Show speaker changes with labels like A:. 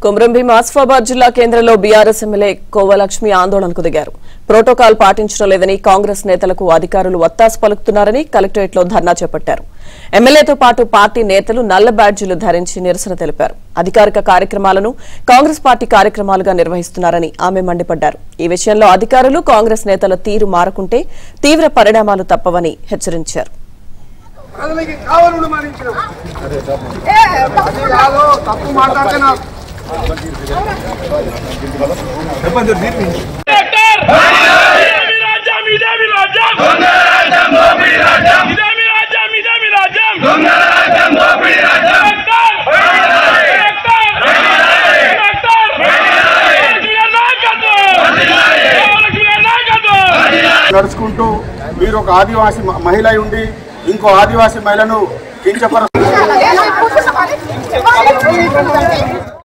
A: కొమరంభీం ఆసిఫాబాద్ జిల్లా కేంద్రంలో BRS MLA Kova Lakshmi ఆందోళనకు దిగారు. ప్రోటోకాల్ పాటించడం లేదని కాంగ్రెస్ నేతలకు అధికారులు వత్తాసు పలుకుతున్నారని కలెక్టరేట్లో ధర్నా చేపట్టారు. ఎమ్మెల్యేతో పాటు పార్టీ నేతలు నల్ల బ్యాడ్జీలు ధరించి నిరసన తెలిపారు. అధికారిక కార్యక్రమాలను కాంగ్రెస్ పార్టీ కార్యక్రమాలుగా నిర్వహిస్తున్నారని ఆమె మండిపడ్డారు. ఈ విషయంలో అధికారులు కాంగ్రెస్ నేతల తీరు మారకుంటే తీవ్ర పరిణామాలు తప్పవని హెచ్చరించారు.
B: నడుచుకుంటూ మీరు ఒక ఆదివాసీ మహిళ ఉండి ఇంకో ఆదివాసీ మహిళను కించపరుస్తున్నారు.